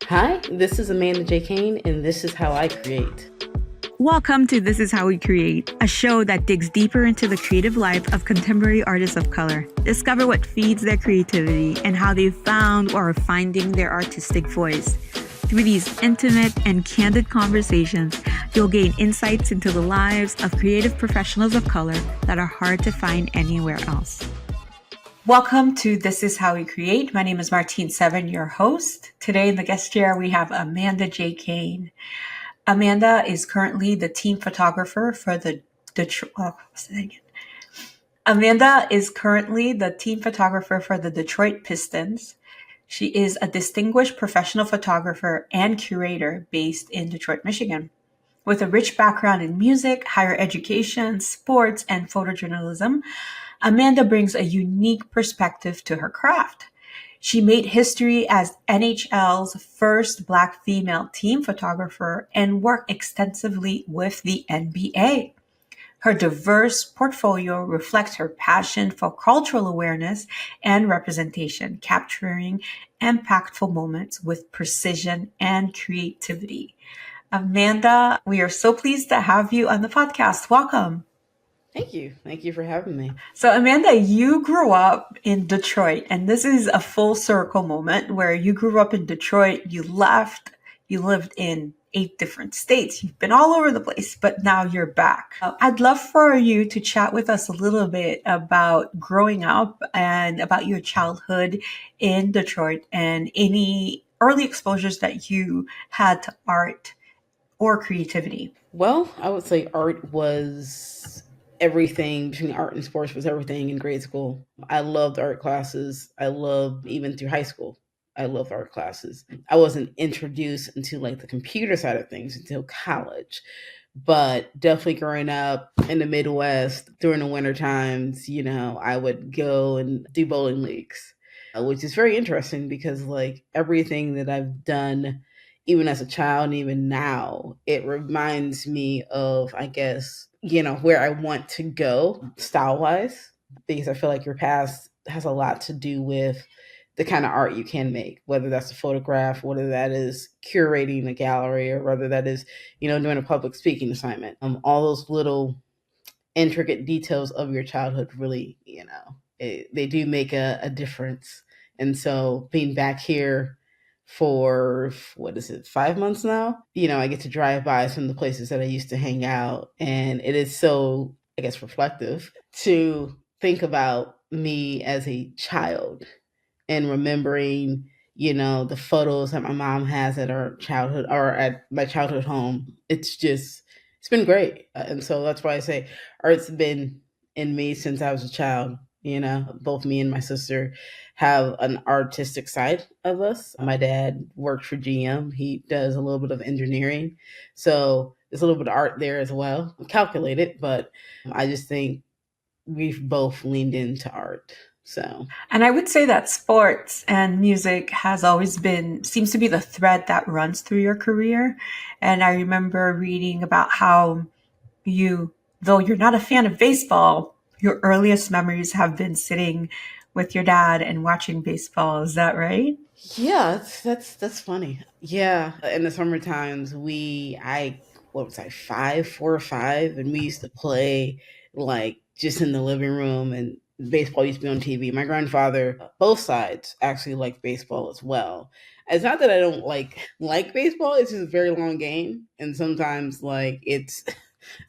Hi, this is Amanda J. Cain, and this is how I create. Welcome to This Is How We Create, a show that digs deeper into the creative life of contemporary artists of color. Discover what feeds their creativity and how they found or are finding their artistic voice. Through these intimate and candid conversations, you'll gain insights into the lives of creative professionals of color that are hard to find anywhere else. Welcome to This Is How We Create. My name is Martine Severin, your host. Today in the guest chair, we have Amanda J. Cain. Amanda is currently the team photographer for the Detroit Pistons. She is a distinguished professional photographer and curator based in Detroit, Michigan. With a rich background in music, higher education, sports, and photojournalism, Amanda brings a unique perspective to her craft. She made history as NHL's first Black female team photographer and worked extensively with the NBA. Her diverse portfolio reflects her passion for cultural awareness and representation, capturing impactful moments with precision and creativity. Amanda, we are so pleased to have you on the podcast. Welcome. Thank you. Thank you for having me. So, Amanda, you grew up in Detroit, and this is a full circle moment where you grew up in Detroit, you left, you lived in 8 different states. You've been all over the place, but now you're back. I'd love for you to chat with us a little bit about growing up and about your childhood in Detroit and any early exposures that you had to art or creativity. Well, I would say art was everything. Between art and sports was everything in grade school. I loved art classes. I loved even through high school. I loved art classes. I wasn't introduced into like the computer side of things until college. But definitely growing up in the Midwest during the winter times, I would go and do bowling leagues, which is very interesting because like everything that I've done, even as a child and even now, it reminds me of, I guess, where I want to go style wise, because I feel like your past has a lot to do with the kind of art you can make, whether that's a photograph, whether that is curating a gallery, or whether that is, doing a public speaking assignment. All those little intricate details of your childhood really, they do make a difference. And so being back here for what is it, 5 months now, I get to drive by some of the places that I used to hang out. And it is so, I guess, reflective to think about me as a child and remembering, the photos that my mom has at our childhood or at my childhood home. It's been great. And so that's why I say art's been in me since I was a child. Both me and my sister have an artistic side of us. My dad worked for GM. He does a little bit of engineering. So there's a little bit of art there as well. Calculated, but I just think we've both leaned into art. So, and I would say that sports and music seems to be the thread that runs through your career. And I remember reading about how though you're not a fan of baseball, your earliest memories have been sitting with your dad and watching baseball. Is that right? yeah, that's funny. Yeah, in the summer times, what was I, 5, 4 or 5, and we used to play like just in the living room, and baseball used to be on TV. My grandfather, both sides, actually liked baseball as well. It's not that I don't like baseball; it's just a very long game, and sometimes like it's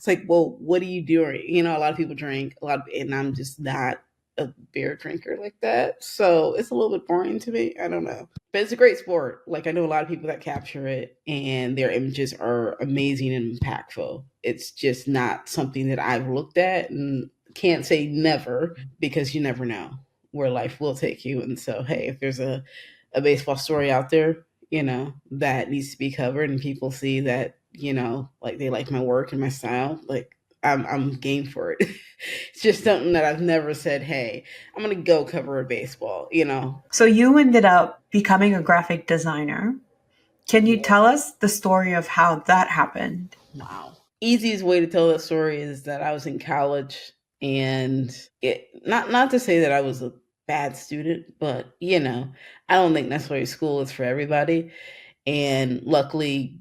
like, well, what are you doing? A lot of people drink and I'm just not a beer drinker like that. So it's a little bit boring to me. I don't know. But it's a great sport. Like I know a lot of people that capture it and their images are amazing and impactful. It's just not something that I've looked at, and can't say never because you never know where life will take you. And so, hey, if there's a baseball story out there, that needs to be covered and people see that, like they like my work and my style, like I'm game for it. It's just something that I've never said, hey, I'm going to go cover a baseball. So you ended up becoming a graphic designer. Can you tell us the story of how that happened? Wow. Easiest way to tell that story is that I was in college, and not to say that I was a bad student, but I don't think necessarily school is for everybody. And luckily,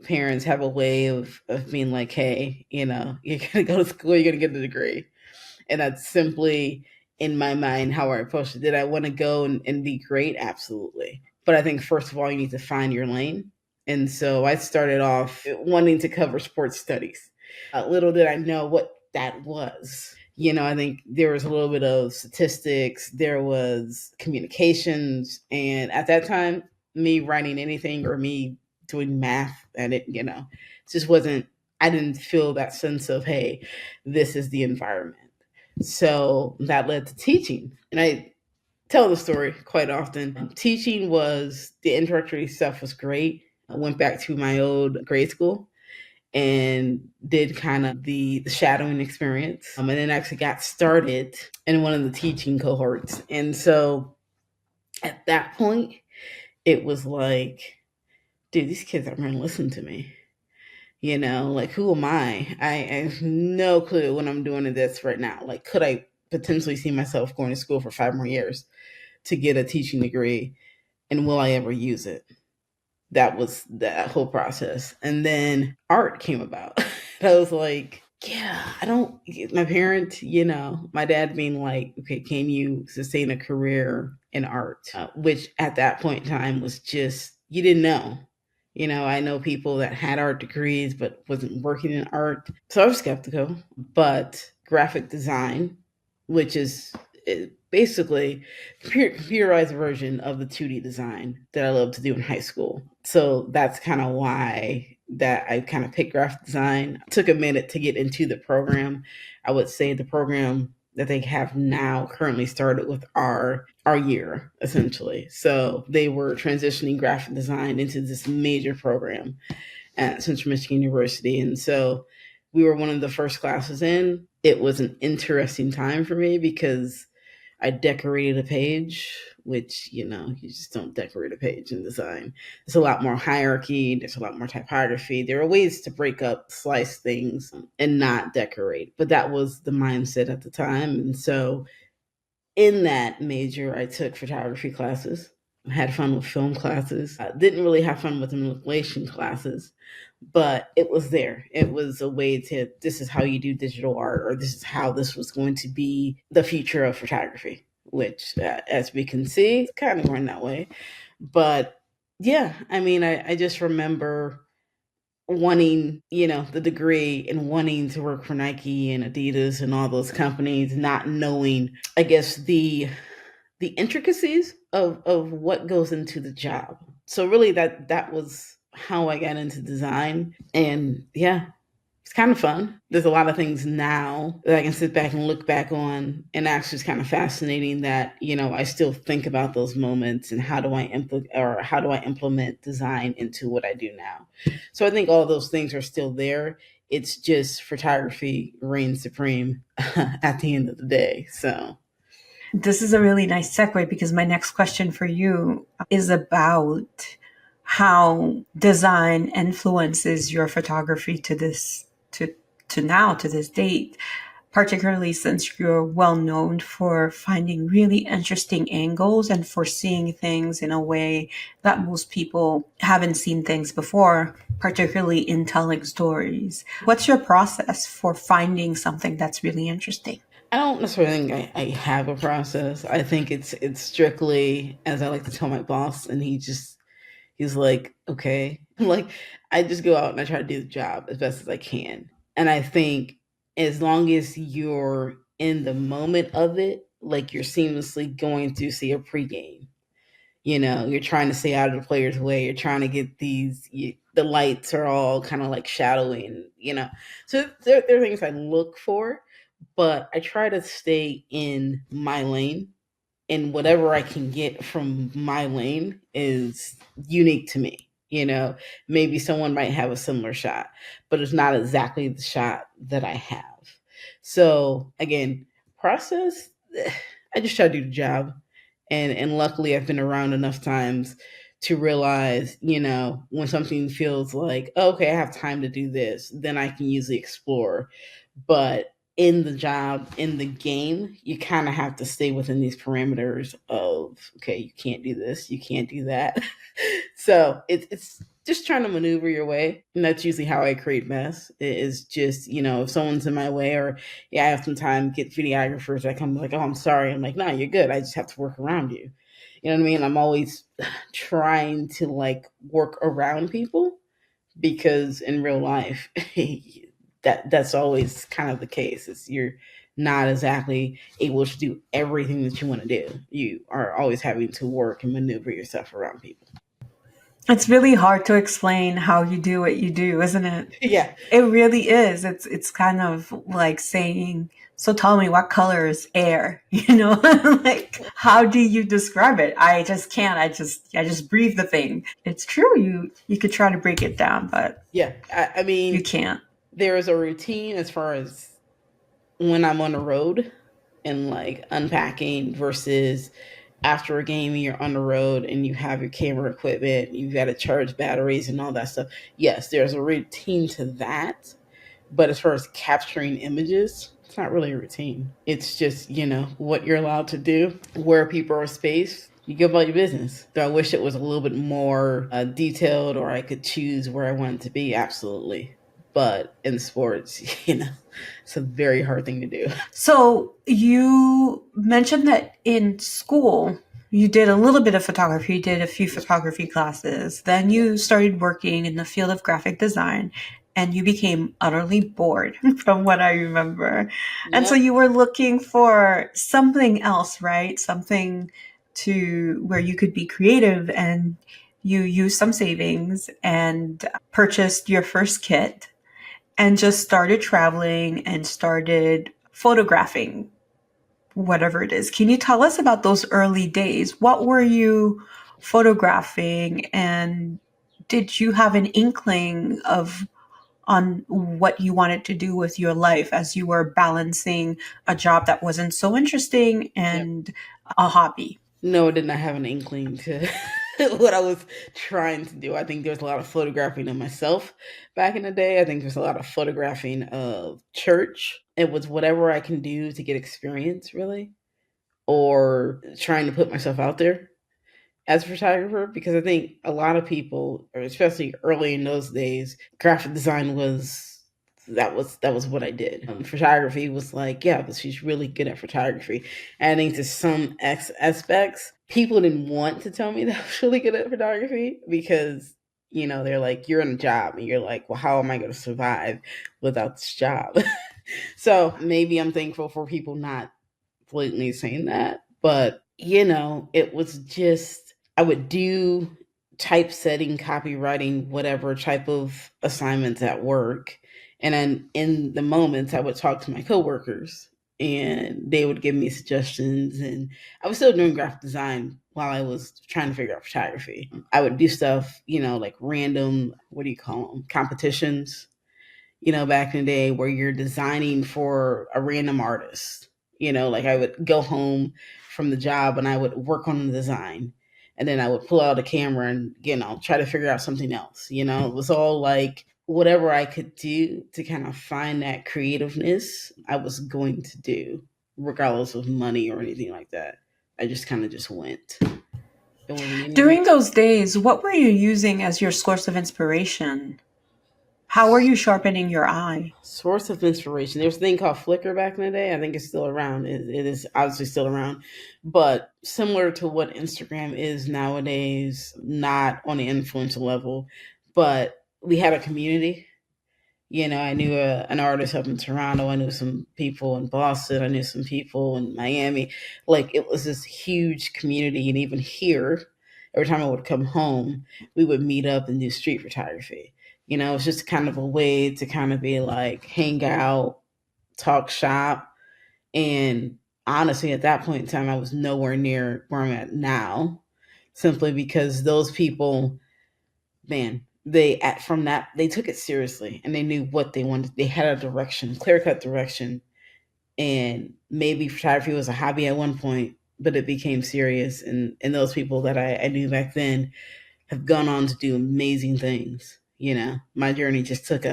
parents have a way of being like, hey, you're going to go to school, you're going to get a degree. And that's simply in my mind how I approached it. Did I want to go and be great? Absolutely. But I think first of all, you need to find your lane. And so I started off wanting to cover sports studies. Little did I know what that was. I think there was a little bit of statistics, there was communications, and at that time, me writing anything or me doing math at it, it just wasn't, I didn't feel that sense of, hey, this is the environment. So that led to teaching. And I tell the story quite often. Teaching was, the introductory stuff was great. I went back to my old grade school and did kind of the shadowing experience. And then actually got started in one of the teaching cohorts. And so at that point, it was like, dude, these kids aren't going to listen to me. Like, who am I have no clue what I'm doing in this right now. Like, could I potentially see myself going to school for 5 more years to get a teaching degree? And will I ever use it? That was that whole process. And then art came about. I was like, yeah, I don't, my parent, my dad being like, okay, can you sustain a career in art? Which at that point in time was just, you didn't know. I know people that had art degrees but wasn't working in art. So I was skeptical. But graphic design, which is basically computerized version of the 2D design that I loved to do in high school. So that's kind of why that I kind of picked graphic design. It took a minute to get into the program. I would say the program that they have now currently started with our year, essentially. So they were transitioning graphic design into this major program at Central Michigan University. And so we were one of the first classes in. It was an interesting time for me because I decorated a page, which, you just don't decorate a page in design. There's a lot more hierarchy, there's a lot more typography. There are ways to break up, slice things, and not decorate. But that was the mindset at the time. And so in that major, I took photography classes. I had fun with film classes. I didn't really have fun with manipulation classes, but it was there. It was a way to, this is how you do digital art, or this is how this was going to be the future of photography, which, as we can see, it's kind of going that way. But yeah, I mean, I just remember wanting, the degree and wanting to work for Nike and Adidas and all those companies, not knowing, I guess, the intricacies of what goes into the job. So really that was how I got into design. And yeah, it's kind of fun. There's a lot of things now that I can sit back and look back on, and actually it's kind of fascinating that, I still think about those moments and how do I implement design into what I do now. So I think all those things are still there. It's just photography reigns supreme at the end of the day. So This is a really nice segue because my next question for you is about how design influences your photography to this date, particularly since you're well known for finding really interesting angles and for seeing things in a way that most people haven't seen things before, particularly in telling stories. What's your process for finding something that's really interesting? I don't necessarily think I have a process. I think it's strictly, as I like to tell my boss, and he's like, okay. Like, I just go out and I try to do the job as best as I can. And I think as long as you're in the moment of it, like you're seamlessly going to see a pregame, you're trying to stay out of the player's way. You're trying to get the lights are all kind of like shadowing, So there are things I look for, but I try to stay in my lane, and whatever I can get from my lane is unique to me. Maybe someone might have a similar shot, but it's not exactly the shot that I have. So again, process, I just try to do the job. And luckily I've been around enough times to realize, when something feels like, oh, okay, I have time to do this, then I can usually explore. But in the job, in the game, you kind of have to stay within these parameters of, okay, you can't do this, you can't do that. So it's just trying to maneuver your way. And that's usually how I create mess. It is just, if someone's in my way, or yeah, I have some time, get videographers that come like, oh, I'm sorry. I'm like, no, you're good. I just have to work around you. You know what I mean? I'm always trying to like work around people, because in real life that's always kind of the case. Is you're not exactly able to do everything that you want to do. You are always having to work and maneuver yourself around people. It's really hard to explain how you do what you do, isn't it? Yeah. It really is. It's kind of like saying, so tell me what color is air? Like how do you describe it? I just can't. I just breathe the thing. It's true. You could try to break it down, but Yeah, I you mean, can't. there is a routine as far as when I'm on the road and like unpacking versus after a game you're on the road and you have your camera equipment, you've got to charge batteries and all that stuff. Yes, there's a routine to that. But as far as capturing images, it's not really a routine. It's just, what you're allowed to do, where people are spaced. You go about your business. Do I wish it was a little bit more detailed, or I could choose where I want it to be? Absolutely. But in sports, it's a very hard thing to do. So you mentioned that in school you did a little bit of photography, you did a few photography classes, then you started working in the field of graphic design and you became utterly bored from what I remember. And so Yep. you were looking for something else, right? Something to where you could be creative, and you used some savings and purchased your first kit and just started traveling and started photographing whatever it is. Can you tell us about those early days? What were you photographing, and did you have an inkling of on what you wanted to do with your life as you were balancing a job that wasn't so interesting Yep. and a hobby? No, I did not have an inkling to what I was trying to do. I think there was a lot of photographing of myself back in the day. I think there's a lot of photographing of church. It was whatever I can do to get experience, really, or trying to put myself out there as a photographer, because I think a lot of people, or especially early in those days, graphic design was that was what I did. Photography was like, yeah, but she's really good at photography. And I think to some aspects, people didn't want to tell me that I was really good at photography, because they're like, you're in a job, and you're like, well, how am I going to survive without this job? So maybe I'm thankful for people not blatantly saying that, but it was just, I would do typesetting, copywriting, whatever type of assignments at work. And then in the moments, I would talk to my coworkers and they would give me suggestions. And I was still doing graphic design while I was trying to figure out photography. I would do stuff, like random, what do you call them, competitions, back in the day, where you're designing for a random artist. Like I would go home from the job and I would work on the design. And then I would pull out a camera and, try to figure out something else. It was all like whatever I could do to kind of find that creativeness, I was going to do, regardless of money or anything like that. I just kind of just went. It wasn't anything. During those days, what were you using as your source of inspiration? How were you sharpening your eye? Source of inspiration. There was a thing called Flickr back in the day. I think it's still around. It is obviously still around, but similar to what Instagram is nowadays, not on the influencer level, but we had a community. I knew an artist up in Toronto. I knew some people in Boston. I knew some people in Miami. Like it was this huge community. And even here, every time I would come home, we would meet up and do street photography. It's just kind of a way to kind of be like, hang out, talk shop. And honestly, at that point in time, I was nowhere near where I'm at now, simply because those people, man, from that, they took it seriously and they knew what they wanted. They had a direction, clear cut direction. And maybe photography was a hobby at one point, but it became serious. And those people that I knew back then have gone on to do amazing things. My journey just took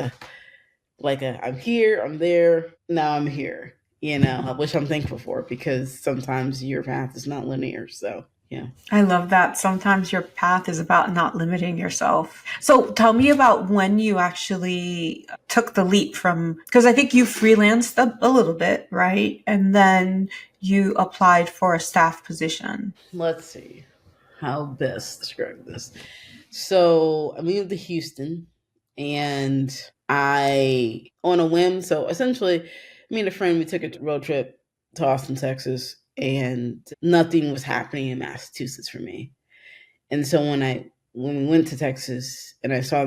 like I'm here, I'm there, now I'm here, which I'm thankful for because sometimes your path is not linear. So, yeah. I love that. Sometimes your path is about not limiting yourself. So tell me about when you actually took the leap from, because I think you freelanced a little bit, right? And then you applied for a staff position. Let's see how best to describe this. So I moved to Houston and on a whim, so essentially, me and a friend, we took a road trip to Austin, Texas, and nothing was happening in Massachusetts for me. And so when we went to Texas and I saw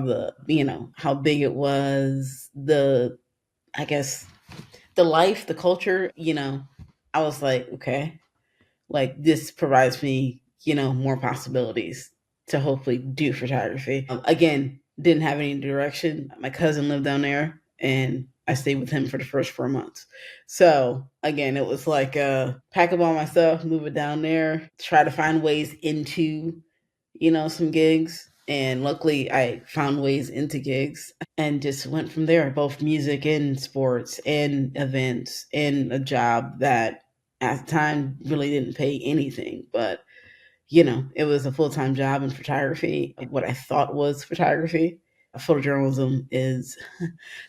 how big it was, I guess, the life, the culture, I was like, okay, like this provides me, more possibilities to hopefully do photography. Again, didn't have any direction. My cousin lived down there and I stayed with him for the first 4 months. So again, it was like pack up all my stuff, move it down there, try to find ways into, some gigs. And luckily I found ways into gigs and just went from there, both music and sports and events and a job that at the time really didn't pay anything, but it was a full-time job in photography, what I thought was photography. Photojournalism is a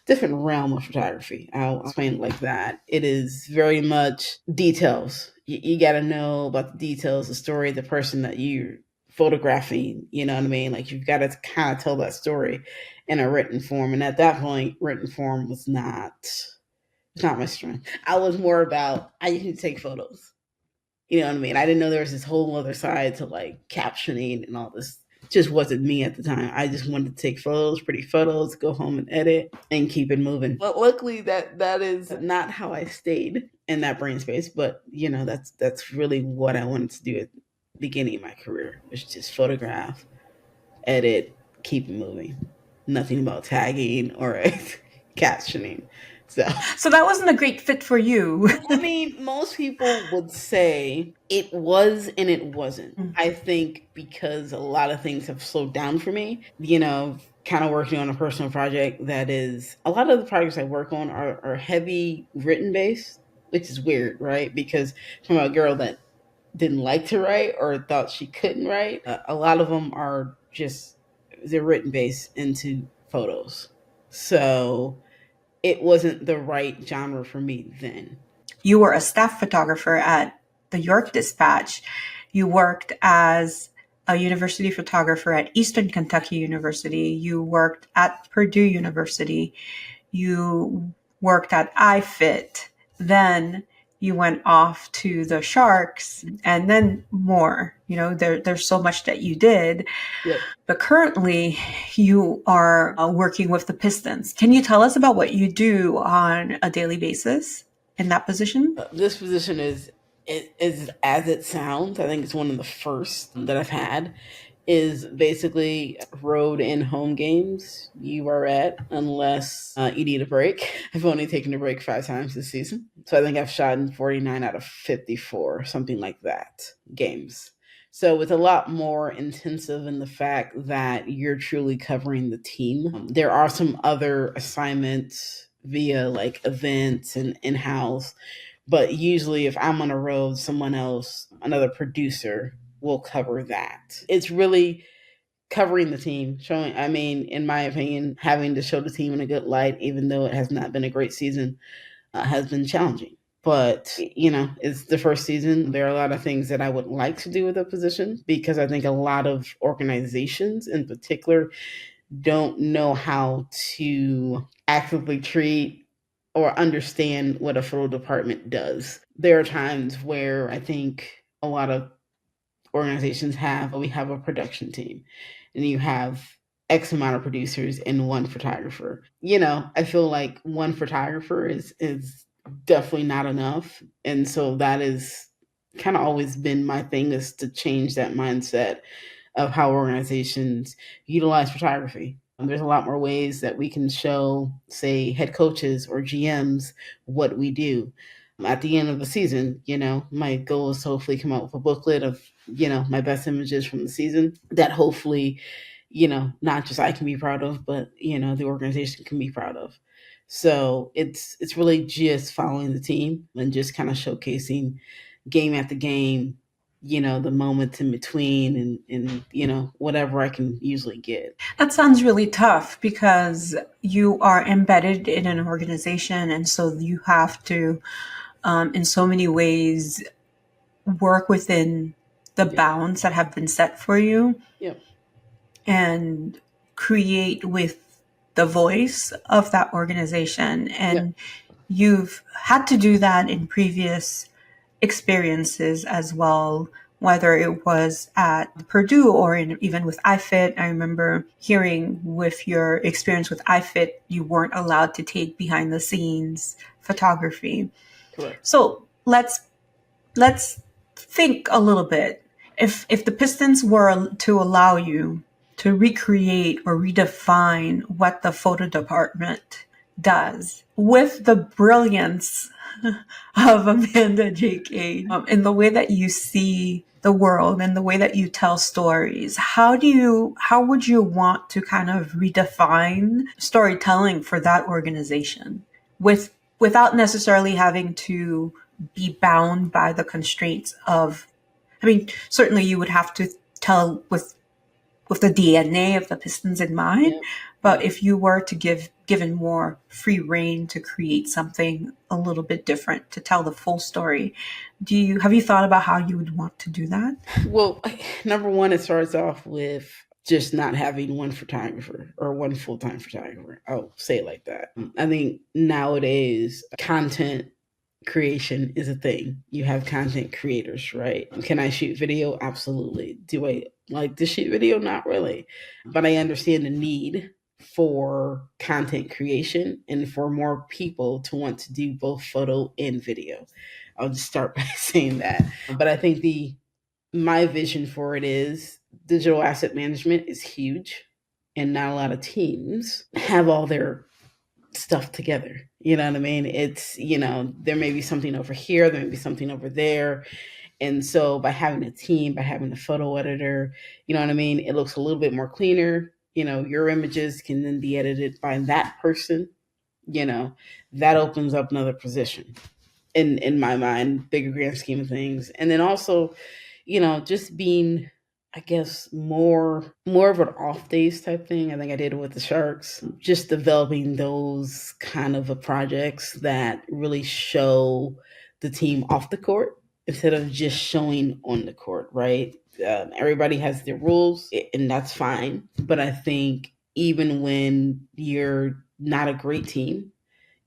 different realm of photography. I'll explain it like that. It is very much details. You got to know about the details, the story, the person that you're photographing. You know what I mean? Like you've got to kind of tell that story in a written form. And at that point, written form was not it's not my strength. I was more about I need to take photos. You know what I mean? I didn't know there was this whole other side to like captioning and all this. It just wasn't me at the time. I just wanted to take photos, pretty photos, go home and edit and keep it moving. But luckily that is not how I stayed in that brain space. But that's really what I wanted to do at the beginning of my career, was just photograph, edit, keep it moving. Nothing about tagging or captioning. So So that wasn't a great fit for you. I mean, most people would say it was and it wasn't. I think because a lot of things have slowed down for me, kind of working on a personal project that is a lot of the projects I work on are heavy written based, which is weird, right? Because from a girl that didn't like to write or thought she couldn't write, a lot of them are just, they're written based into photos. So it wasn't the right genre for me then. You were a staff photographer at the York Dispatch. You worked as a university photographer at Eastern Kentucky University. You worked at Purdue University. You worked at iFit. Then you went off to the Sharks and then more. There's so much that you did. Yep. But currently, you are working with the Pistons. Can you tell us about what you do on a daily basis in that position? This position is as it sounds. I think it's one of the first that I've had. Is basically road and home games you are at, unless you need a break. I've only taken a break 5 times this season, so I think I've shot in 49 out of 54, something like that, games. So it's a lot more intensive in the fact that you're truly covering the team. There are some other assignments via like events and in-house, but usually if I'm on a road, someone else, another producer, will cover that. It's really covering the team, showing, I mean, in my opinion, having to show the team in a good light, even though it has not been a great season, has been challenging. But, it's the first season. There are a lot of things that I would like to do with the position because I think a lot of organizations in particular don't know how to actively treat or understand what a photo department does. There are times where I think a lot of organizations we have a production team and you have X amount of producers and one photographer. I feel like one photographer is definitely not enough. And so that is kind of always been my thing, is to change that mindset of how organizations utilize photography. There's a lot more ways that we can show, say, head coaches or GMs what we do. At the end of the season, my goal is to hopefully come out with a booklet of, my best images from the season that hopefully, not just I can be proud of, but, the organization can be proud of. So it's really just following the team and just kind of showcasing game after game, the moments in between, and whatever I can usually get. That sounds really tough because you are embedded in an organization, and so you have to, in so many ways, work within the Yep. bounds that have been set for you Yep. and create with the voice of that organization. Yep. And you've had to do that in previous experiences as well, whether it was at Purdue or even with iFit. I remember hearing with your experience with iFit, you weren't allowed to take behind the scenes photography. Correct. So let's think a little bit. If the Pistons were to allow you to recreate or redefine what the photo department does with the brilliance of Amanda J. Cain, in the way that you see the world and the way that you tell stories, how would you want to kind of redefine storytelling for that organization without necessarily having to be bound by the constraints of, I mean, certainly you would have to tell with the DNA of the Pistons in mind. Yep. But Yep. if you were to given more free reign to create something a little bit different to tell the full story, have you thought about how you would want to do that? Well, number one, it starts off with just not having one photographer or one full time photographer. I'll say it like that. I think nowadays content creation is a thing. You have content creators, right? Can I shoot video? Absolutely. Do I like to shoot video? Not really. But I understand the need for content creation and for more people to want to do both photo and video. I'll just start by saying that. But I think the my vision for it is digital asset management is huge, and not a lot of teams have all their stuff together. You know what I mean? It's, there may be something over here, there may be something over there. And so by having a team, by having a photo editor, you know what I mean? It looks a little bit more cleaner. Your images can then be edited by that person, you know, that opens up another position in my mind, bigger grand scheme of things. And then also, just being, I guess, more of an off days type thing. I think I did it with the Sharks. Just developing those kind of projects that really show the team off the court instead of just showing on the court, right? Everybody has their rules, and that's fine. But I think even when you're not a great team,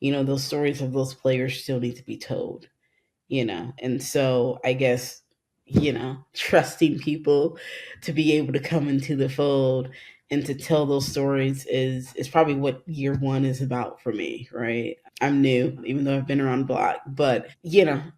those stories of those players still need to be told, and so I guess, trusting people to be able to come into the fold and to tell those stories is probably what year one is about for me, right? I'm new, even though I've been around the block, but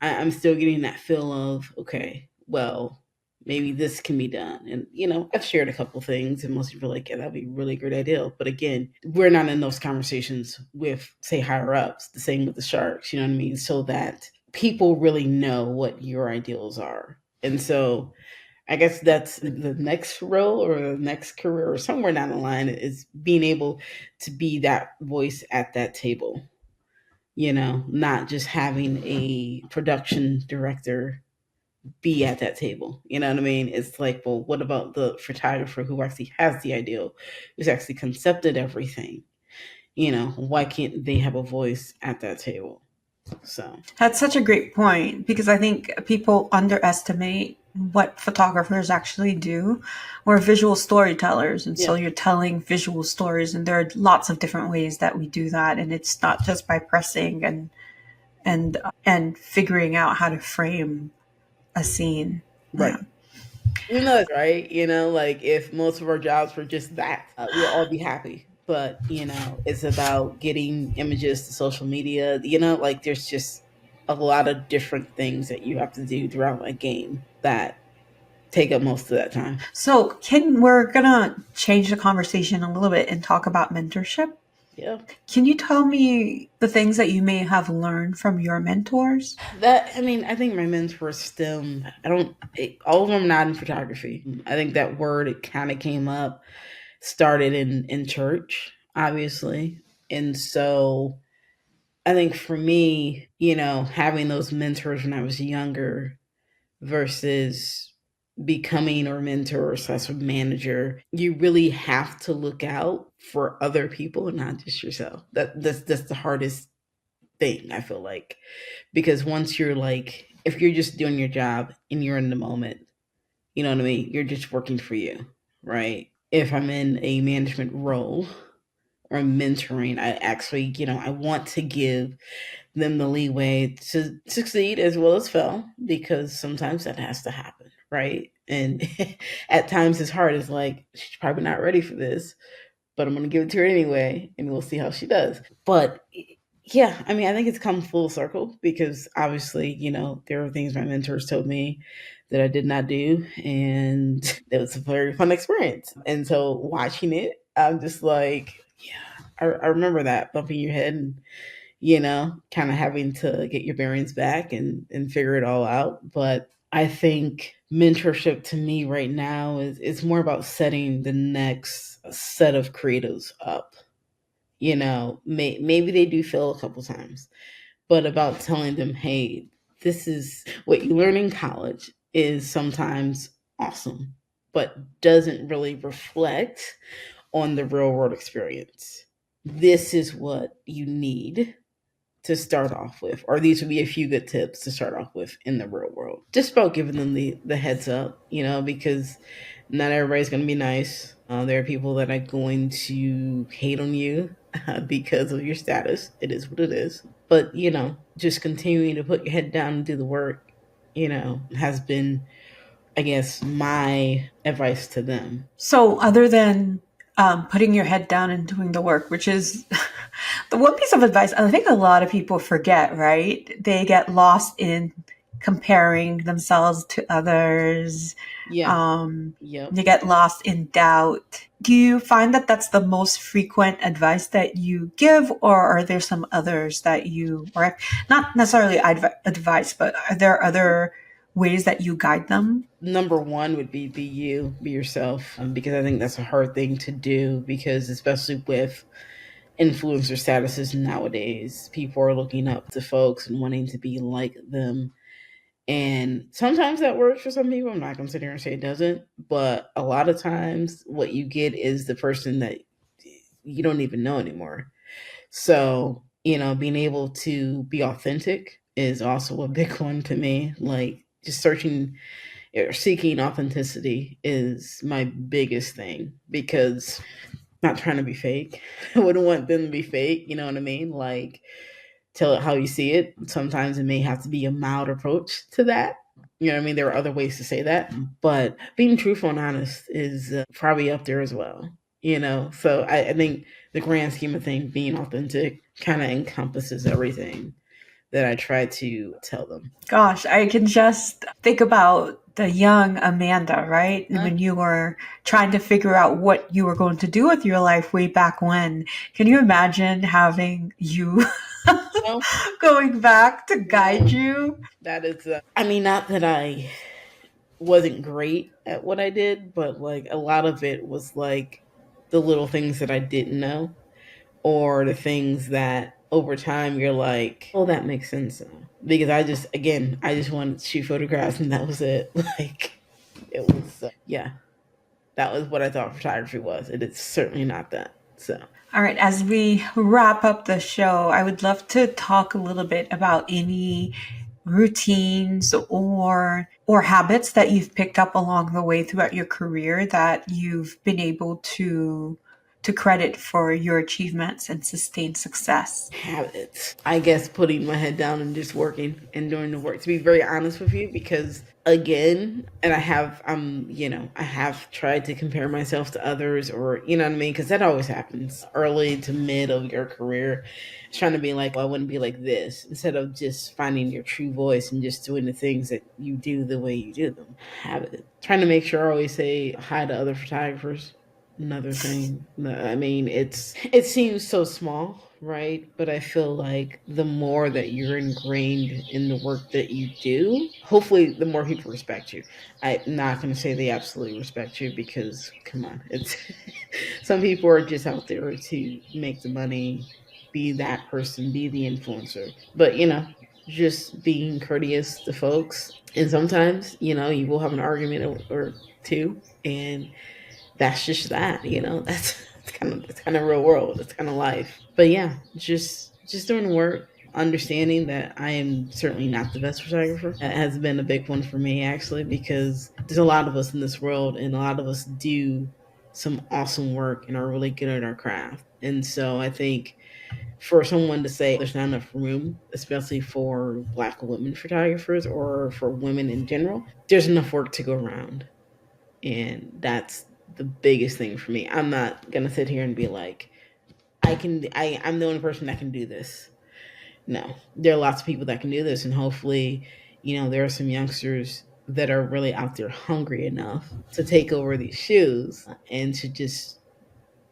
I'm still getting that feel of, okay, well, maybe this can be done. And I've shared a couple things, and most people are like, yeah, that'd be a really great idea. But again, we're not in those conversations with, say, higher ups. The same with the Sharks, you know what I mean? So that people really know what your ideals are. And so I guess that's the next role or the next career or somewhere down the line, is being able to be that voice at that table, not just having a production director be at that table. You know what I mean? It's like, well, what about the photographer who actually has the ideal, who's actually concepted everything? Why can't they have a voice at that table? So That's such a great point because I think people underestimate what photographers actually do. We're visual storytellers, and so yeah, you're telling visual stories, and there are lots of different ways that we do that, and it's not just by pressing and figuring out how to frame a scene. right. Yeah. Even though it's right, like if most of our jobs were just that, we'll all be happy. But it's about getting images to social media. Like there's just a lot of different things that you have to do throughout a game that take up most of that time. So, we're gonna change the conversation a little bit and talk about mentorship. Yeah. Can you tell me the things that you may have learned from your mentors? I think my mentors STEM. All of them not in photography. I think that word, it kind of came up, started in church, obviously, and so I think for me, having those mentors when I was younger versus becoming or mentor or slash manager, you really have to look out for other people and not just yourself. That's the hardest thing, I feel like. Because once you're like, if you're just doing your job and you're in the moment, you know what I mean? You're just working for you, right? If I'm in a management role or mentoring, I actually, I want to give them the leeway to succeed as well as fail, because sometimes that has to happen, right? And at times it's hard. It's like, she's probably not ready for this, but I'm going to give it to her anyway, and we'll see how she does. But yeah, I mean, I think it's come full circle because obviously, there are things my mentors told me that I did not do, and it was a very fun experience. And so watching it, I'm just like, yeah, I remember that bumping your head and kind of having to get your bearings back and figure it all out. But I think mentorship to me right now is it's more about setting the next set of creatives up. Maybe they do fail a couple times, but about telling them, hey, this is what you learn in college is sometimes awesome, but doesn't really reflect on the real world experience. This is what you need to start off with, or these would be a few good tips to start off with in the real world. Just about giving them the heads up, because not everybody's going to be nice. There are people that are going to hate on you because of your status. It is what it is. But, just continuing to put your head down and do the work, has been, I guess, my advice to them. So, other than putting your head down and doing the work, which is the one piece of advice I think a lot of people forget, right? They get lost in comparing themselves to others. Yeah. Yep. They get lost in doubt. Do you find that that's the most frequent advice that you give, or are there some others that you, or not necessarily advice, but are there other ways that you guide them? Number one would be you, be yourself, because I think that's a hard thing to do, because especially with influencer statuses nowadays, people are looking up to folks and wanting to be like them. And sometimes that works for some people. I'm not going to sit here and say it doesn't, but a lot of times what you get is the person that you don't even know anymore. So, being able to be authentic is also a big one to me. Like, just searching or seeking authenticity is my biggest thing, because not trying to be fake. I wouldn't want them to be fake, you know what I mean? Like, tell it how you see it. Sometimes it may have to be a mild approach to that. You know what I mean? There are other ways to say that, but being truthful and honest is probably up there as well. So I think the grand scheme of things, being authentic kind of encompasses everything that I try to tell them. Gosh, I can just think about the young Amanda, right? When you were trying to figure out what you were going to do with your life way back when. Can you imagine having you Well, going back to guide you? that is, I mean, not that I wasn't great at what I did, but like a lot of it was like the little things that I didn't know, or the things that over time you're like, oh, that makes sense now. Because I just wanted to shoot photographs and that was it. Like, it was, yeah, that was what I thought photography was. And it's certainly not that. So, All right, as we wrap up the show, I would love to talk a little bit about any routines or habits that you've picked up along the way throughout your career that you've been able to credit for your achievements and sustained success. habits. I guess putting my head down and just working and doing the work. To be very honest with you, because again, and I have tried to compare myself to others, or you know what I mean, because that always happens early to mid of your career. Trying to be like, well, I wouldn't be like this, instead of just finding your true voice and just doing the things that you do the way you do them. Habit. Trying to make sure I always say hi to other photographers. Another thing. I mean, it seems so small, right? But I feel like the more that you're ingrained in the work that you do, hopefully the more people respect you. I'm not going to say they absolutely respect you, because come on, it's some people are just out there to make the money be that person, be the influencer. But, you know, just being courteous to folks. And sometimes, you know, you will have an argument or two, and that's just that, you know, that's kind of real world. It's kind of life. But yeah, just doing the work, understanding that I am certainly not the best photographer. That has been a big one for me actually, because there's a lot of us in this world, and a lot of us do some awesome work and are really good at our craft. And so I think for someone to say there's not enough room, especially for Black women photographers or for women in general, there's enough work to go around. And that's the biggest thing for me. I'm not gonna sit here and be like, I'm the only person that can do this. No, there are lots of people that can do this, and hopefully, you know, there are some youngsters that are really out there hungry enough to take over these shoes and to just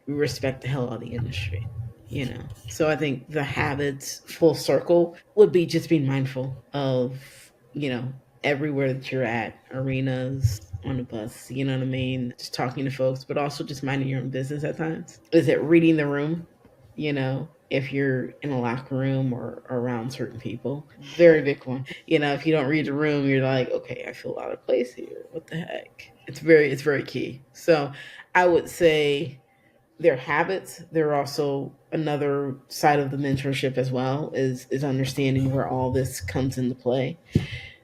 respect the hell out of the industry, you know. So I think the habits full circle would be just being mindful of, you know, everywhere that you're at, arenas, on the bus, you know what I mean? Just talking to folks, but also just minding your own business at times. Is it reading the room? You know, if you're in a locker room or around certain people, very big one. You know, if you don't read the room, you're like, okay, I feel out of place here. What the heck? It's very key. So I would say their habits. They're also another side of the mentorship as well, is understanding where all this comes into play.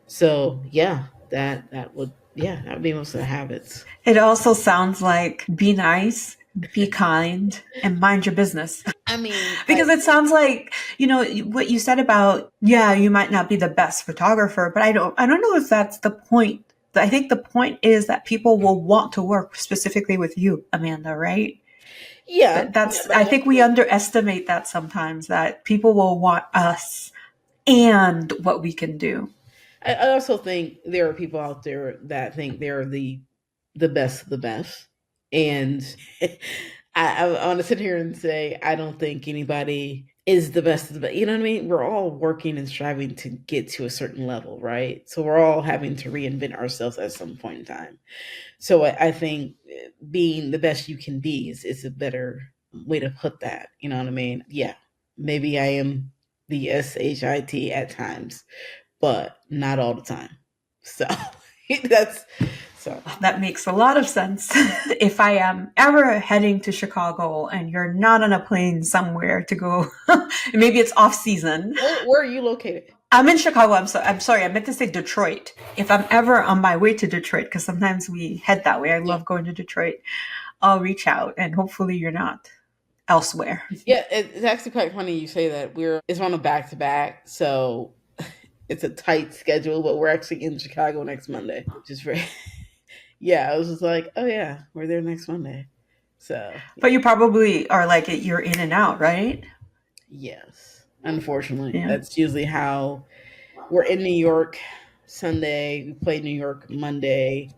So yeah, that would, yeah, that would be most of the habits. It also sounds like be nice, be kind, and mind your business. I mean, Because it sounds like, you know, what you said about, yeah, you might not be the best photographer, but I don't know if that's the point. I think the point is that people will want to work specifically with you, Amanda, right? yeah, I think we underestimate that sometimes, that people will want us and what we can do. I also think there are people out there that think they're the best of the best, and I want to sit here and say I don't think anybody is the best of the best. You know what I mean? We're all working and striving to get to a certain level, right? So we're all having to reinvent ourselves at some point in time. So I think being the best you can be is a better way to put that. You know what I mean? Yeah, maybe I am the shit at times, but not all the time. So that's so. That makes a lot of sense. If I am ever heading to Chicago and you're not on a plane somewhere to go, maybe it's off season. Where are you located? I'm in Chicago. I'm sorry. I meant to say Detroit. If I'm ever on my way to Detroit, because sometimes we head that way. I love going to Detroit. I'll reach out, and hopefully you're not elsewhere. Yeah, it's actually quite funny you say that. It's on a back to back, so it's a tight schedule, but we're actually in Chicago next Monday, which is very. Yeah, I was just like, oh yeah, we're there next Monday. So, yeah. But you probably are like, you're in and out, right? Yes, unfortunately, Yeah. that's usually how we're in New York Sunday. We play New York Monday,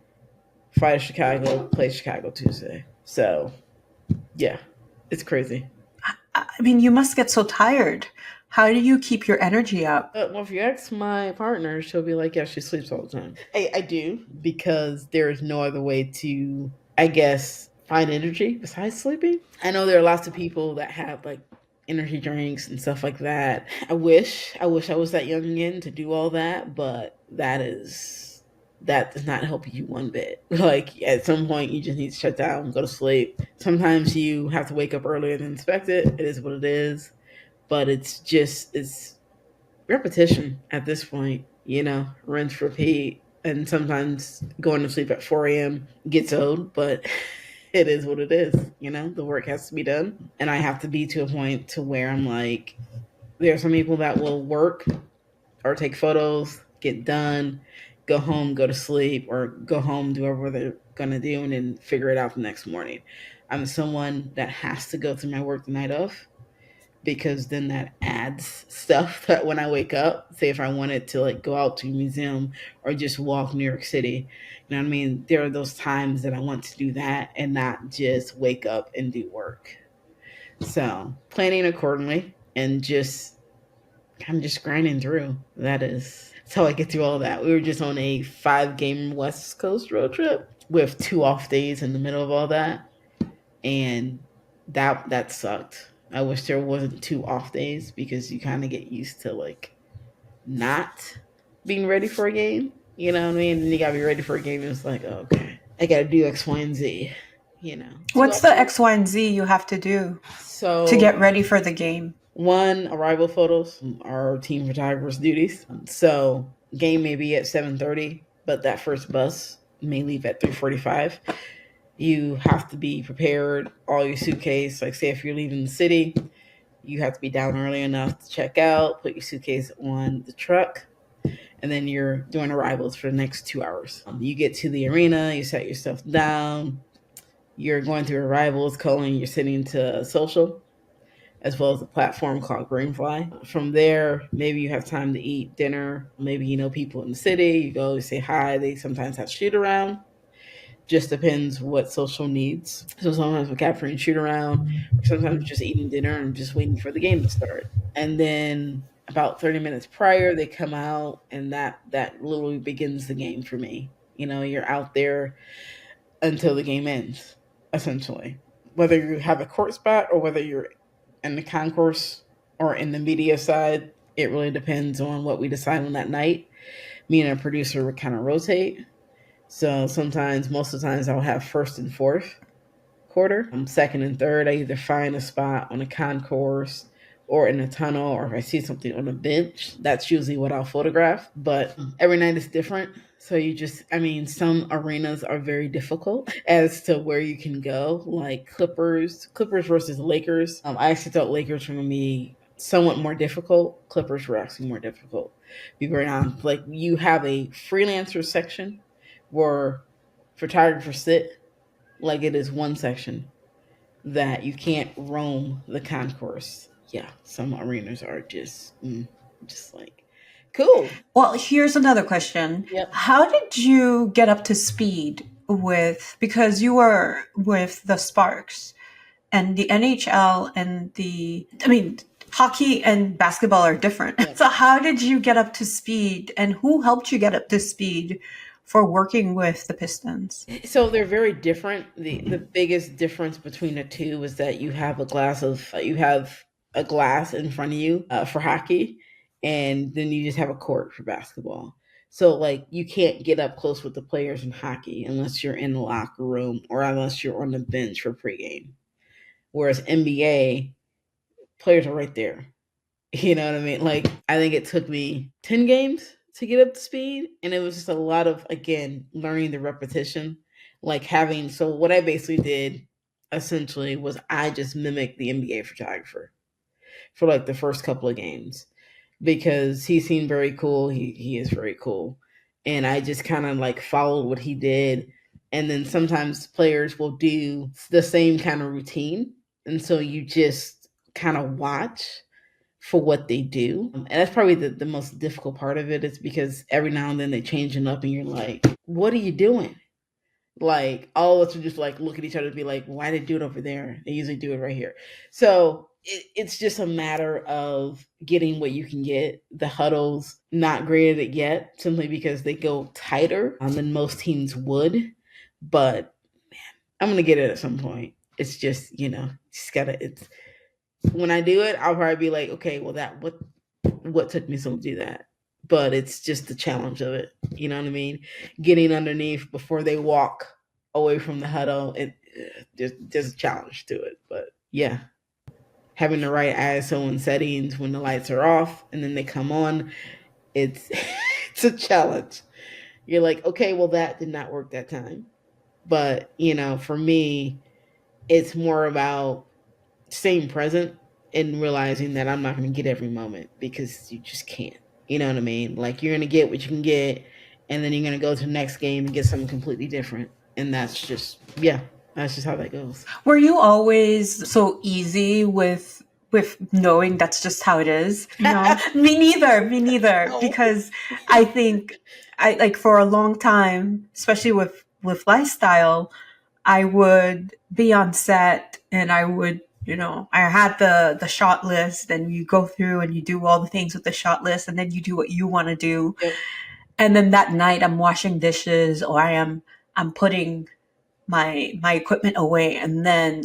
Friday Chicago, play Chicago Tuesday. So, yeah, it's crazy. I mean, you must get so tired. How do you keep your energy up? Well, if you ask my partner, she'll be like, yeah, she sleeps all the time. I do, because there is no other way to, I guess, find energy besides sleeping. I know there are lots of people that have like energy drinks and stuff like that. I wish I was that young again to do all that, but that does not help you one bit. Like at some point you just need to shut down, go to sleep. Sometimes you have to wake up earlier than expected. It is what it is. But it's repetition at this point, you know, rinse, repeat. And sometimes going to sleep at 4 a.m. gets old, but it is what it is. You know, the work has to be done. And I have to be to a point to where I'm like, there are some people that will work or take photos, get done, go home, go to sleep, or go home, do whatever they're going to do, and then figure it out the next morning. I'm someone that has to go through my work the night of, because then that adds stuff that when I wake up, say if I wanted to like go out to a museum or just walk New York City, you know what I mean? There are those times that I want to do that and not just wake up and do work. So planning accordingly and I'm just grinding through. That's how I get through all that. We were just on a 5-game West Coast road trip with 2 off days in the middle of all that. And that sucked. I wish there wasn't two off days because you kind of get used to like not being ready for a game. You know what I mean? And you gotta be ready for a game. And it's like, oh, okay, I gotta do X, Y, and Z. You know, two What's off the days. X, Y, and Z you have to do to So get ready for the game? one, arrival photos are team photographers' duties. So game may be at 7:30, but that first bus may leave at 3:45. You have to be prepared. All your suitcase, like say if you're leaving the city, you have to be down early enough to check out, put your suitcase on the truck, and then you're doing arrivals for the next 2 hours. You get to the arena, you set your stuff down, you're going through arrivals, calling, you're sitting to social, as well as a platform called Greenfly. From there, maybe you have time to eat dinner. Maybe you know people in the city. You go, you say hi. They sometimes have shoot around. Just depends what social needs. So sometimes we're capturing shoot around, or sometimes just eating dinner and just waiting for the game to start. And then about 30 minutes prior, they come out, and that literally begins the game for me. You know, you're out there until the game ends, essentially. Whether you have a court spot or whether you're in the concourse or in the media side, it really depends on what we decide on that night. Me and a producer would kind of rotate. So sometimes, most of the times, I'll have first and fourth quarter. Second and third, I either find a spot on a concourse or in a tunnel, or if I see something on a bench, that's usually what I'll photograph. But every night is different. So you just, I mean, some arenas are very difficult as to where you can go, like Clippers versus Lakers. I actually thought Lakers were going to be somewhat more difficult. Clippers were actually more difficult. Be very honest. Like you have a freelancer section where photographers sit, like it is one section that you can't roam the concourse. Yeah, some arenas are just like cool. Well, here's another question. Yep. How did you get up to speed with, because you were with the Sparks and the NHL and I mean, hockey and basketball are different. Yep. So how did you get up to speed and who helped you get up to speed for working with the Pistons? So they're very different. The biggest difference between the two is that you have a glass in front of you for hockey, and then you just have a court for basketball. So like you can't get up close with the players in hockey unless you're in the locker room or unless you're on the bench for pregame. Whereas NBA players are right there. You know what I mean? Like I think it took me 10 games to get up to speed, and it was just a lot of again learning the repetition. Like having so what I basically did essentially was I just mimicked the NBA photographer for like the first couple of games because he seemed very cool. He is very cool. And I just kind of like followed what he did. And then sometimes players will do the same kind of routine. And so you just kind of watch for what they do. And that's probably the most difficult part of it is because every now and then they change it up and you're like, what are you doing? Like all of us would just like look at each other and be like, why did they do it over there? They usually do it right here. So it's just a matter of getting what you can get. The huddles not great at it yet, simply because they go tighter than most teams would. But man, I'm gonna get it at some point. It's just just gotta. It's when I do it, I'll probably be like, okay, well what took me so to do that? But it's just the challenge of it. You know what I mean? Getting underneath before they walk away from the huddle. There's a challenge to it. But yeah, having the right ISO and settings when the lights are off and then they come on, it's it's a challenge. You're like, okay, well that did not work that time. But for me, it's more about staying present and realizing that I'm not going to get every moment because you just can't. You know what I mean? Like you're going to get what you can get, and then you're going to go to the next game and get something completely different. And that's just how that goes. Were you always so easy with knowing that's just how it is? No, me neither. Me neither. No. Because I think I like for a long time, especially with lifestyle, I would be on set and I would, I had the shot list and you go through and you do all the things with the shot list and then you do what you want to do. Yep. And then that night I'm washing dishes or I'm putting my equipment away and then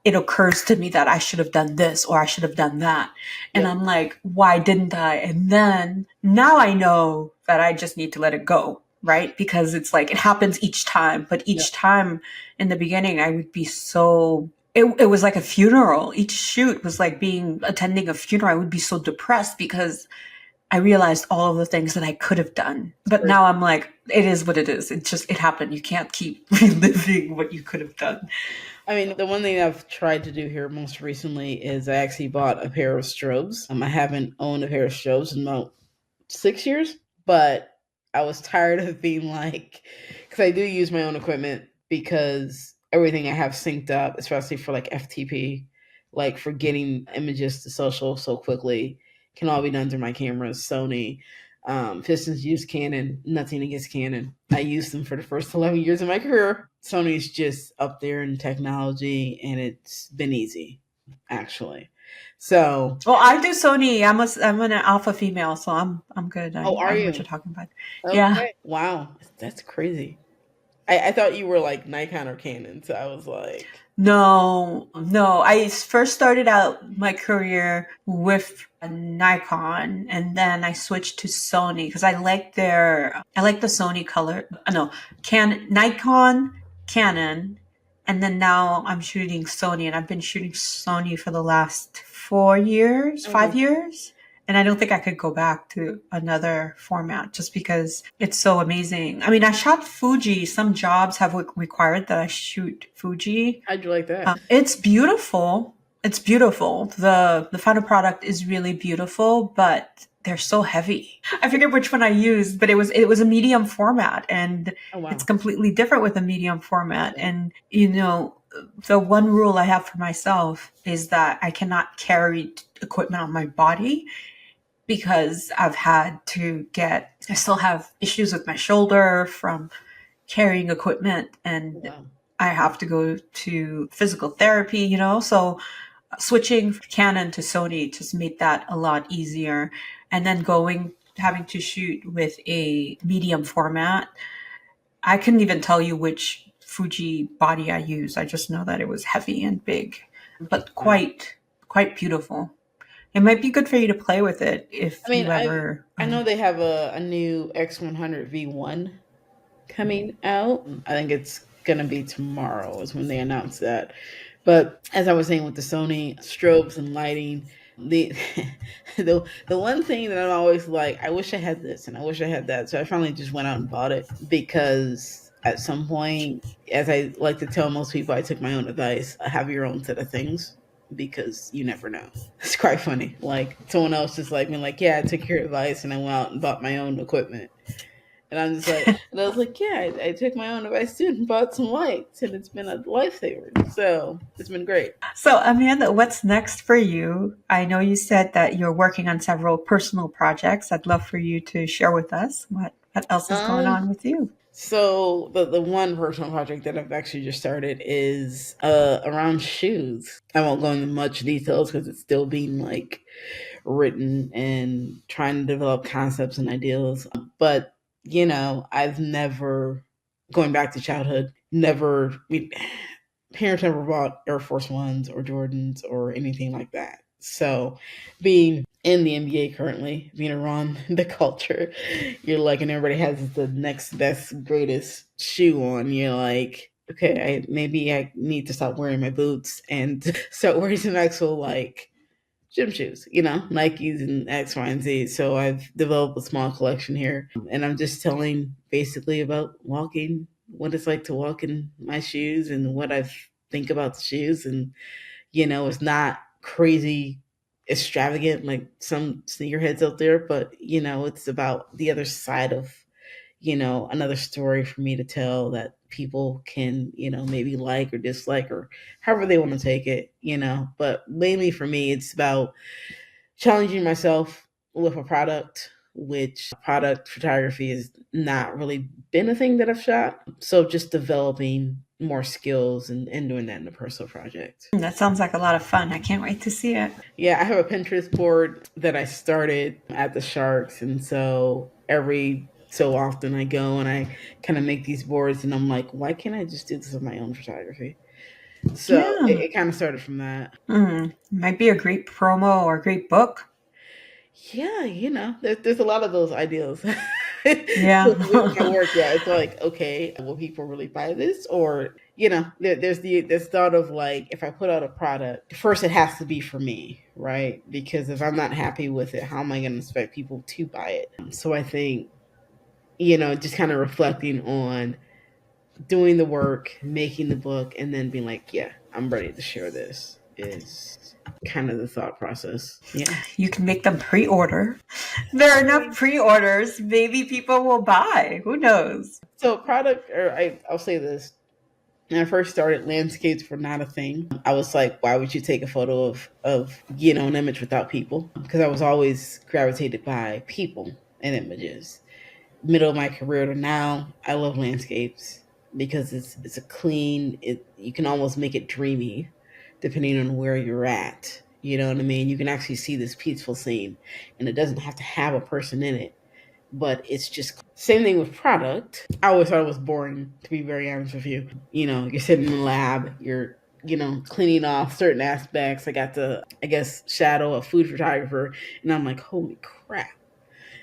it occurs to me that I should have done this or I should have done that. And Yep. I'm like, why didn't I? And then now I know that I just need to let it go, right? Because it's like it happens each time. But Yep. each time in the beginning, I would be so. It was like a funeral. Each shoot was like being attending a funeral. I would be so depressed because I realized all of the things that I could have done. But now I'm like, it is what it is. It happened. You can't keep reliving what you could have done. I mean, the one thing I've tried to do here most recently is I actually bought a pair of strobes. I haven't owned a pair of strobes in about 6 years, but I was tired of being like, because I do use my own equipment because everything I have synced up, especially for like FTP, like for getting images to social so quickly, can all be done through my cameras. Sony, Pistons use Canon, nothing against Canon. I used them for the first 11 years of my career. Sony's just up there in technology and it's been easy, actually. So, Well, I do Sony. I'm an alpha female, so I'm good. oh, I are know what you're you? talking about. Yeah. Okay. Wow. That's crazy. I thought you were like Nikon or Canon, so I was like, No, no. I first started out my career with a Nikon, and then I switched to Sony because I like the Sony color. No, Nikon, Canon, and then now I'm shooting Sony, and I've been shooting Sony for the last 4 years, oh, 5 years. And I don't think I could go back to another format just because it's so amazing. I mean, I shot Fuji. Some jobs have required that I shoot Fuji. how'd you like that? It's beautiful. It's beautiful. The final product is really beautiful, but they're so heavy. I forget which one I used, but it was a medium format, and Oh, it's wow. completely different with a medium format. And the one rule I have for myself is that I cannot carry equipment on my body because I still have issues with my shoulder from carrying equipment, and Wow. I have to go to physical therapy, so switching from Canon to Sony just made that a lot easier. And then having to shoot with a medium format, I couldn't even tell you which Fuji body I used. I just know that it was heavy and big, but Wow. quite beautiful. It might be good for you to play with it I if mean, you ever. I know they have a new X100 V1 coming out. I think it's gonna be tomorrow is when they announce that. But as I was saying with the Sony strobes and lighting, the the one thing that I'm always like, I wish I had this and I wish I had that. So I finally just went out and bought it because at some point, as I like to tell most people, I took my own advice. Have your own set of things because you never know. It's quite funny. Like someone else just like me, like, yeah, I took your advice and I went out and bought my own equipment. And I'm just like, and I was like, yeah, I took my own advice too and bought some lights, and it's been a lifesaver. So it's been great. So, Amanda, what's next for you? I know you said that you're working on several personal projects. I'd love for you to share with us what else is going Um, on with you. so the one personal project that I've actually just started is around shoes. I won't go into much details because it's still being like written and trying to develop concepts and ideas. But I've never going back to childhood. Never. Parents never bought Air Force Ones or Jordans or anything like that. So, being in the NBA currently, being around the culture, you're like, and everybody has the next best, greatest shoe on. You're like, okay, maybe I need to stop wearing my boots and start wearing some actual like gym shoes, Nikes and X, Y, and Z. So I've developed a small collection here, and I'm just telling basically about walking, what it's like to walk in my shoes, and what I think about the shoes. And it's not crazy extravagant like some sneakerheads out there, but it's about the other side of another story for me to tell that people can, maybe like or dislike or however they want to take it, But mainly for me, it's about challenging myself with a product, which product photography has not really been a thing that I've shot. So just developing more skills and doing that in a personal project. That sounds like a lot of fun. I can't wait to see it. Yeah, I have a Pinterest board that I started at the Sharks. And so every so often I go and I kind of make these boards and I'm like, why can't I just do this with my own photography? So Yeah. it kind of started from that. Might be a great promo or a great book. Yeah, there's a lot of those ideas Yeah. with my work. Yeah, it's like, okay, will people really buy this? Or, there's this thought of like, if I put out a product, first it has to be for me, right? Because if I'm not happy with it, how am I going to expect people to buy it? So I think, just kind of reflecting on doing the work, making the book, and then being like, yeah, I'm ready to share this is kind of the thought process. Yeah. You can make them pre-order. There are I enough mean, pre-orders. Maybe people will buy. Who knows? so product, or I'll say this. When I first started, landscapes were not a thing. I was like, why would you take a photo of an image without people? Because I was always gravitated by people and images. Middle of my career to now, I love landscapes because it's a clean. You can almost make it dreamy, depending on where you're at. You know what I mean? You can actually see this peaceful scene, and it doesn't have to have a person in it, but it's just same thing with product. I always thought it was boring, to be very honest with you. You're sitting in the lab, you're cleaning off certain aspects. I got to, I guess, shadow a food photographer, and I'm like, holy crap.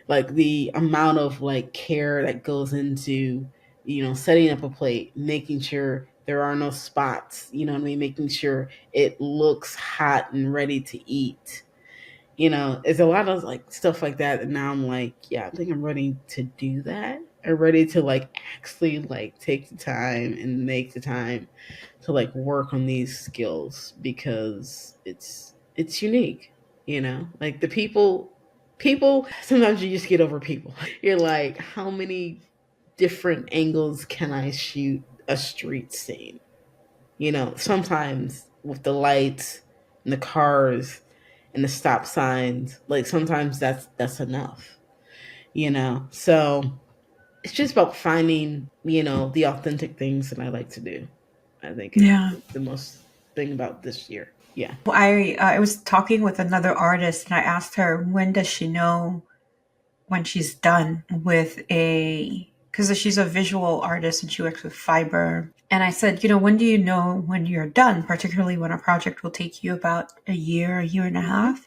Like the amount of like care that goes into, setting up a plate, making sure there are no spots, what I mean, making sure it looks hot and ready to eat. It's a lot of like stuff like that. And now I'm like, yeah, I think I'm ready to do that. I'm ready to like actually like take the time and make the time to like work on these skills because it's unique, like the people sometimes you just get over people. You're like, how many different angles can I shoot a street scene? Sometimes with the lights and the cars and the stop signs, like sometimes that's enough. So it's just about finding, the authentic things that I like to do. I think is Yeah. the most thing about this year. Yeah. I was talking with another artist and I asked her when does she know when she's done with because she's a visual artist and she works with fiber. And I said, when do you know when you're done, particularly when a project will take you about a year and a half?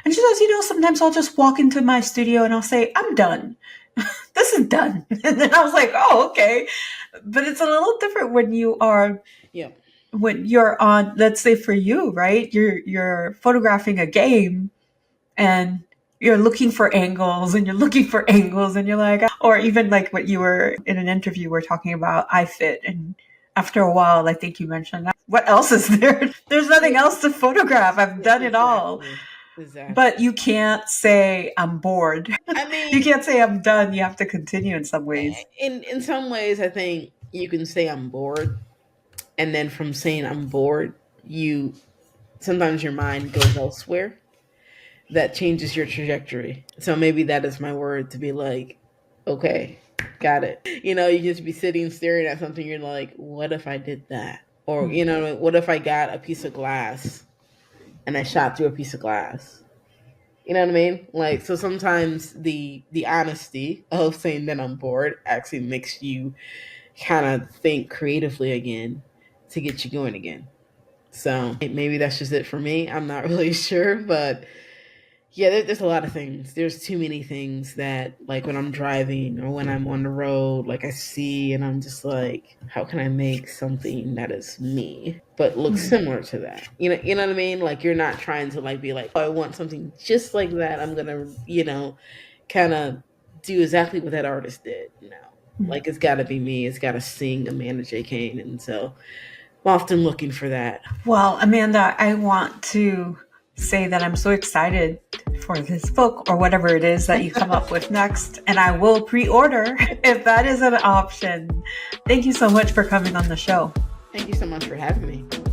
And she says, sometimes I'll just walk into my studio and I'll say, I'm done. This is done. And then I was like, oh, okay. But it's a little different when Yeah. when you're on, let's say for you, right? You're photographing a game and you're looking for angles and you're looking for angles and you're like, or even like what you were in an interview we're talking about iFit, and after a while I think you mentioned, what else is there? There's nothing else to photograph. I've done it all. Exactly. Exactly. But you can't say I'm bored. I You mean, can't say I'm done. You have to continue in some ways. in some ways, I think you can say I'm bored, and then from saying I'm bored, you sometimes your mind goes elsewhere. That changes your trajectory. So maybe that is my word to be like, okay, got it. You just be sitting staring at something. You're like, what if I did that? Or what if I got a piece of glass and I shot through a piece of glass? You know what I mean? Like, so sometimes the honesty of saying that I'm bored actually makes you kind of think creatively again to get you going again. So maybe that's just it for me. I'm not really sure, but yeah, there's a lot of things. There's too many things that, like, when I'm driving or when I'm on the road, like, I see and I'm just like, how can I make something that is me, but looks similar to that? You know what I mean? Like, you're not trying to, like, be like, oh, I want something just like that. I'm going to, kind of do exactly what that artist did. Like, it's got to be me. It's got to sing Amanda J. Cain. And so I'm often looking for that. Well, Amanda, I want to say that I'm so excited for this book or whatever it is that you come up with next, and I will pre-order if that is an option. Thank you so much for coming on the show. Thank you so much for having me.